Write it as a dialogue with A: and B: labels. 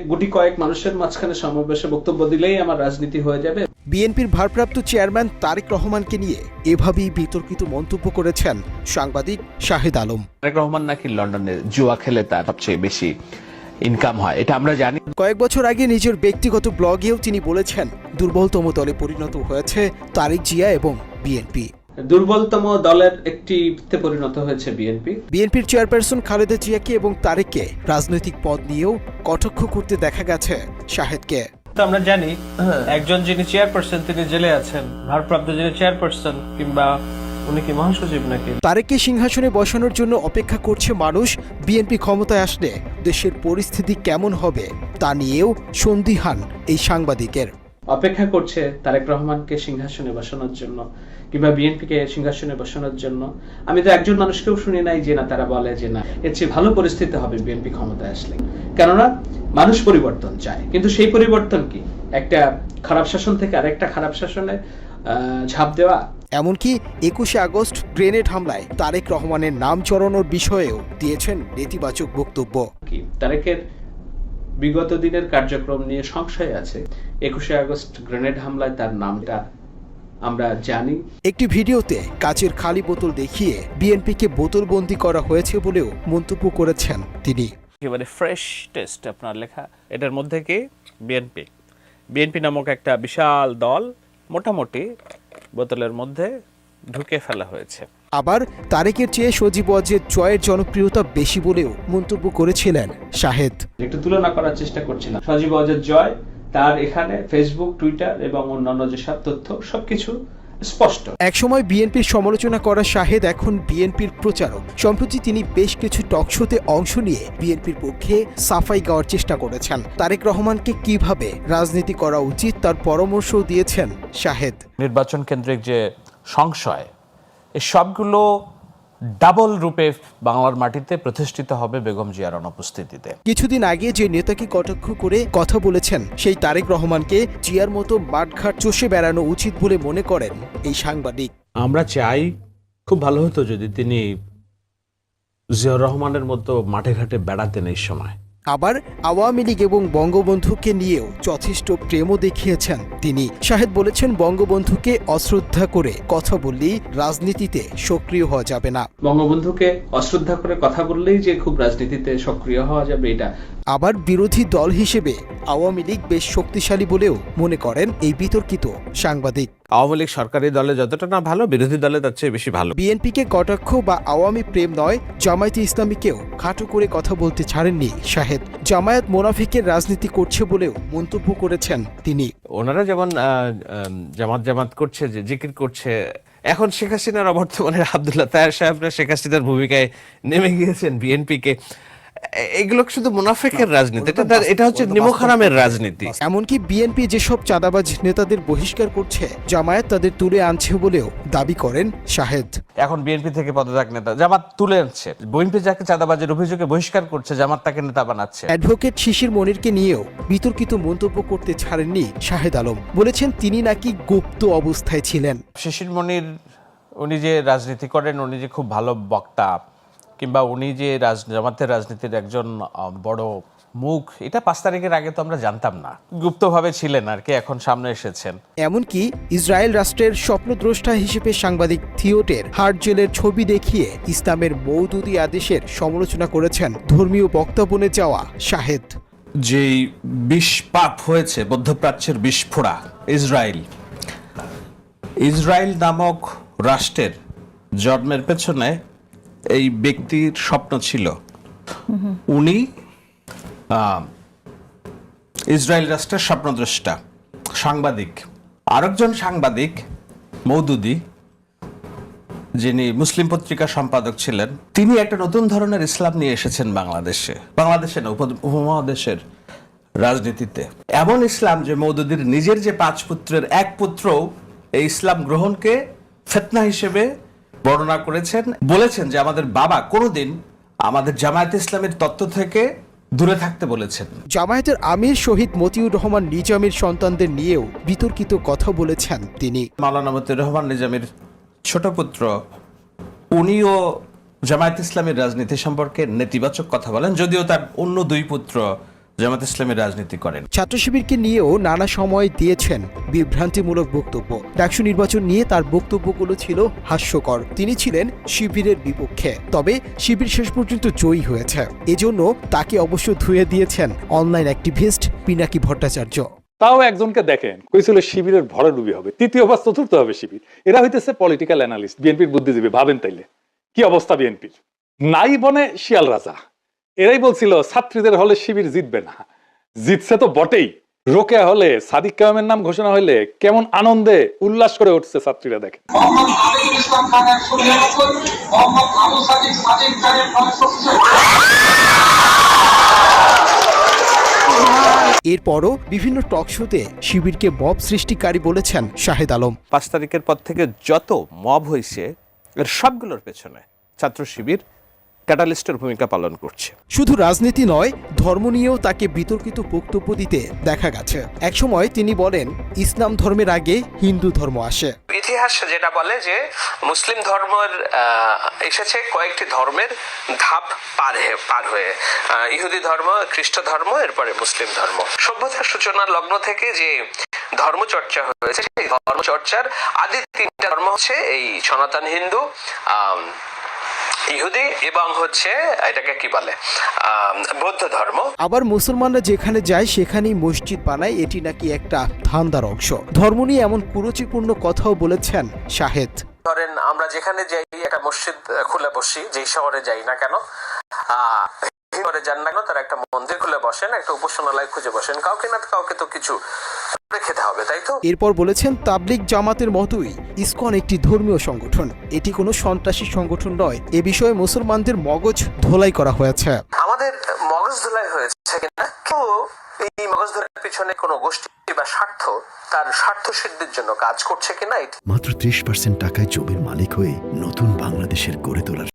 A: গুটি কয়েক মানুষের মাঝখানে সমাবেশে বক্তব্য দিলেই আমার রাজনীতি হয়ে যাবে।
B: বিএনপির ভারপ্রাপ্ত চেয়ারম্যান তারেক রহমানকে নিয়ে এভাবেই বিতর্কিত মন্তব্য করেছেন সাংবাদিক শাহেদ আলম।
C: তারেক রহমান নাকি লন্ডনে জুয়া খেলে তার সবচেয়ে বেশি ইনকাম হয়, এটা আমরা জানি।
B: কয়েক বছর আগে নিজের ব্যক্তিগত ব্লগেও তিনি বলেছেন দুর্বলতম দলে পরিণত হয়েছে তারেক জিয়া এবং বিএনপি।
A: দুর্বলতম দলের একটিতে পরিণত হয়েছে বিএনপি।
B: বিএনপির চেয়ারপারসন খালেদা জিয়াকে এবং তারেককে রাজনৈতিক পদ নিয়েও কটাক্ষ করতে দেখা গেছে শাহেদকে।
D: আমরা জানি একজন যিনি চেয়ারপারসন তিনি জেলে আছেন, ভারপ্রাপ্ত যিনি চেয়ারপারসন কিংবা উনি কি মহাসচিব নাকি।
B: তারেককে সিংহাসনে বসানোর জন্য অপেক্ষা করছে মানুষ। বিএনপি ক্ষমতায় আসলে দেশের পরিস্থিতি কেমন হবে তা নিয়েও সন্দিহান এই সাংবাদিকের।
A: অপেক্ষা করছে তারেক রহমানকে সিংহাসনে বসানোর জন্য কিংবা বিএনপিকে সিংহাসনে বসানোর জন্য। আমি তো একজন মানুষকেও শুনি নাই যে না তারা বলে যে না এর চেয়ে ভালো পরিস্থিতি হবে বিএনপি ক্ষমতায় আসলে। কেননা মানুষ পরিবর্তন চায়, কিন্তু সেই পরিবর্তন কি একটা খারাপ শাসন থেকে আরেকটা খারাপ শাসনে ঝাঁপ দেওয়া।
B: এমনকি 21শে আগস্ট গ্রেনেড হামলায় তারেক রহমানের নাম চড়ানোর বিষয়েও দিয়েছেন নেতিবাচক বক্তব্য।
A: কি তারেকের বিগত দিনের কার্যক্রম নিয়ে সংশয় আছে। 21শে আগস্ট গ্রেনেড হামলায় তার নামটা আমরা জানি।
B: একটি ভিডিওতে কাচের খালি বোতল দেখিয়ে বিএনপিকে বোতলবন্দি করা হয়েছে বলেও মন্তব্য করেছেন তিনি।
D: একেবারে ফ্রেশ টেস্ট আপনার লেখা, এটার মধ্যে কি বিএনপি নামক একটা বিশাল দল মোটামুটি বোতলের মধ্যে ঢুকে ফেলা হয়েছে।
B: আবার তারেকের চেয়ে সজীব ওয়াজেদ জয়ের জনপ্রিয়তা বেশি বলেও মন্তব্য করেছিলেন শাহেদ।
A: একটু তুলনা করার চেষ্টা করছিলাম। সজীব ওয়াজেদ জয়, তার এখানে ফেসবুক, টুইটার এবং অন্যান্য যেসব তথ্য সবকিছু স্পষ্ট।
B: একসময় বিএনপির সমালোচনা করা শাহেদ এখন বিএনপির প্রচারক। সম্প্রতি তিনি বেশ কিছু টকশোতে অংশ নিয়ে বিএনপির পক্ষে সাফাই গাওয়ার চেষ্টা করেছেন। তারেক রহমানকে কিভাবে রাজনীতি করা উচিত তার পরামর্শ দিয়েছেন শাহেদ।
C: নির্বাচন কেন্দ্রিক যে সংশয়, এই সবগুলো ডাবল রূপে বাংলার মাটিতে প্রতিষ্ঠিত হবে বেগম জিয়ার অনুপস্থিতিতে।
B: কিছুদিন আগে যে নেতাকে কটাক্ষ করে কথা বলেছেন সেই তারেক রহমানকে জিয়ার মতো মাঠঘাট চষে বেড়ানো উচিত বলে মনে করেন এই সাংবাদিক।
E: আমরা চাই খুব ভালো হতো যদি তিনি জিয়াউর রহমানের মতো মাঠে ঘাটে বেড়াতেন এই সময়।
B: আবার আওয়ামী লীগ এবং বঙ্গবন্ধুকে নিয়েও যথেষ্ট প্রেমও দেখিয়েছেন তিনি। শাহেদ বলেছেন বঙ্গবন্ধুকে অশ্রদ্ধা করে কথা বললেই রাজনীতিতে সক্রিয় হওয়া যাবে না।
A: বঙ্গবন্ধুকে অশ্রদ্ধা করে কথা বললেই যে খুব রাজনীতিতে সক্রিয় হওয়া যাবে এটা।
B: আবার বিরোধী দল হিসেবে আওয়ামী লীগ বেশ শক্তিশালী বলেও মনে করেন এই বিতর্কিত সাংবাদিক।
E: আওয়ামী লীগ সরকারি দলে যতটা না ভালো, বিরোধী দলে তার চেয়ে বেশি ভালো।
B: বিএনপিকে কটাক্ষ বা আওয়ামী প্রেম নয়, জামায়াতে ইসলামীকেও খাটো করে কথা বলতে ছাড়েননি শাহেদ। জামায়াত মোনাফিকের রাজনীতি করছে বলেও মন্তব্য করেছেন তিনি।
E: ওনারা যেমন জামাত করছে, যে জিকির করছে, এখন শেখ হাসিনার অবর্তমানের আব্দুল্লাহ তাহের সাহেবরা শেখ হাসিনার ভূমিকায় নেমে গিয়েছেন বিএনপিকে। এগুলো শুধু মুনাফিকের রাজনীতি, এটা হচ্ছে নিমকহারামের রাজনীতি।
B: এমনকি বিএনপি যেসব চাঁদাবাজ নেতাদের বহিষ্কার করছে জামায়াত তাদের তুলে আনছে বলেও দাবি করেন শাহেদ।
C: এখন বিএনপি থেকে পদত্যাগ নেতা জামাত তুলে আনছে, বিএনপি যাকে চাঁদাবাজের অভিযোগে বহিষ্কার করছে জামাত তাকে নেতা বানাচ্ছে।
B: অ্যাডভোকেট শিশির মনিরকে নিয়েও বিতর্কিত মন্তব্য করতে ছাড়েননি শাহেদ আলম। বলেছেন তিনি নাকি গুপ্ত অবস্থায় ছিলেন।
C: শিশির মনির উনি যে রাজনীতি করেন, উনি যে খুব ভালো বক্তা কিংবা উনি যে জামাতের রাজনীতির একজন বড় মুখ, এটা 5 তারিখের আগে তো আমরা জানতাম না। গুপ্তভাবে ছিলেন আর কি, এখন সামনে এসেছেন।
B: এমনকি ইসরায়েল রাষ্ট্রের স্বপ্নদ্রষ্টা হিসেবে সাংবাদিক থিওটের হার্ট জেলের ছবি দেখিয়ে ইসলামের মওদুদি আদেশের সমালোচনা করেছেন ধর্মীয় বক্তা বনে যাওয়া শাহেদ।
E: যেই বিষপাপ হয়েছে মধ্যপ্রাচ্যের বিস্ফোরা, ইসরায়েল নামক রাষ্ট্রের জন্মের পেছনে এই ব্যক্তির স্বপ্ন ছিল উনি ইসরায়েল রাষ্ট্রের স্বপ্নদ্রষ্টা সাংবাদিক। আরেকজন সাংবাদিক মওদুদি, যিনি মুসলিম পত্রিকা সম্পাদক ছিলেন, তিনি একটা নতুন ধরনের ইসলাম নিয়ে এসেছেন বাংলাদেশে না, উপমহাদেশের রাজনীতিতে। এমন ইসলাম যে মওদুদির নিজের যে 5 পুত্রের এক পুত্র এই ইসলাম গ্রহণকে ফিতনা হিসেবে বর্ণনা করেছেন, বলেছেন যে আমাদের বাবা কোনোদিন আমাদের জামায়াতে ইসলামের তত্ত্ব থেকে দূরে থাকতে বলেছেন।
B: জামায়াতের আমির শহীদ মতিউর রহমান নিজামীর সন্তানদের নিয়েও বিতর্কিত কথা বলেছেন তিনি।
E: মাওলানা মতিউর রহমান নিজামীর ছোট পুত্র, উনিও জামায়াতে ইসলামের রাজনীতি সম্পর্কে নেতিবাচক কথা বলেন, যদিও তার অন্য 2 পুত্র জামাত ইসলামের রাজনীতি করেন।
B: ছাত্র শিবিরকে নিয়েও নানা সময় দিয়েছেন বিভ্রান্তিমূলক বক্তব্য। ডাকসু নির্বাচন নিয়ে তার বক্তব্যগুলো ছিল হাস্যকর। তিনি ছিলেন শিবিরের বিপক্ষে, তবে শিবির শেষ পর্যন্ত জয়ী হয়েছে। এজন্য তাকে অবশ্য ধুয়ে দিয়েছেন অনলাইন অ্যাক্টিভিস্ট পিনাকি ভট্টাচার্য।
F: তাও একজনকে দেখেন কইছিল শিবিরের ভরাডুবি হবে, তৃতীয় বা চতুর্থ হবে শিবির। এরা হইতেছে পলিটিক্যাল অ্যানালিস্ট, বিএনপির বুদ্ধিজীবী। ভাবেন তাইলে কি অবস্থা বিএনপির। নাই বনে শিয়াল রাজা, এরাই বলছিল ছাত্রীদের হলে শিবির জিতবে না, জিতছে তো বটেই। রোকেয়া হলে, সাদিক কায়েমের নাম ঘোষণা হলে কেমন আনন্দে উল্লাস করে উঠছে ছাত্রীরা, দেখেন।
B: এরপরও বিভিন্ন টক শোতে শিবিরকে মব সৃষ্টিকারী বলেছেন শাহেদ আলম।
C: 5 তারিখের পর থেকে যত মব হয়েছে এর সবগুলোর পেছনে ছাত্র শিবির ক্যাটালিস্টের ভূমিকা পালন করছে।
B: শুধু রাজনীতি নয়, ধর্ম নিয়েও তাকে বিতর্কিত বক্তব্য দিতে দেখা গেছে। একসময় তিনি বলেন, ইসলাম ধর্মের আগে হিন্দু ধর্ম আসে।
G: ইতিহাস যেটা বলে যে মুসলিম ধর্মের এসেছে কয়েকটি ধর্মের ধাপ পার হয়ে, ইহুদি ধর্ম, খ্রিস্ট ধর্ম, এরপরে মুসলিম ধর্ম। সভ্যতার সূচনার লগ্ন থেকে যে ধর্মচর্চা হয়েছে, সেই ধর্মচর্চার আদি 3টা ধর্ম হচ্ছে এই সনাতন হিন্দু, ইহুদি এবং হচ্ছে এটাকে কি বলে বৌদ্ধ ধর্ম।
B: আবার মুসলমানরা যেখানে যায় সেখানেই মসজিদ বানায়, এটি নাকি একটা ধান্দার অংশ। ধর্ম নিয়ে এমন কুরুচিপূর্ণ কথাও বলেছেন শাহেদ।
G: ধরেন আমরা যেখানে যাই একটা মসজিদ খুলে বসি, যেই শহরে যাই না কেন, শহরে যান না কেন, তারা একটা মন্দির খুলে বসেন, একটা উপাসনালয় খুঁজে বসেন, কাউকে না কাউকে তো কিছু খেতে হবে, তাই তো?
B: এরপর বলেছেন, তাবলিগ জামাতের মতোই ইসকন একটি ধর্মীয় সংগঠন, এটি কোনো সন্ত্রাসী সংগঠন নয়। এ বিষয়ে মুসলমানদের মগজ ধোলাই করা হয়েছে।
G: আমাদের মগজ ধোলাই হয়েছে কিনা, কেউ এই মগজ ধোলাইয়ের পিছনে কোনো গোষ্ঠী বা স্বার্থ, তার স্বার্থ সিদ্ধির জন্য কাজ করছে কিনা।
H: মাত্র 30% টাকায় জমির মালিক হয়ে নতুন বাংলাদেশের গড়ে তোলার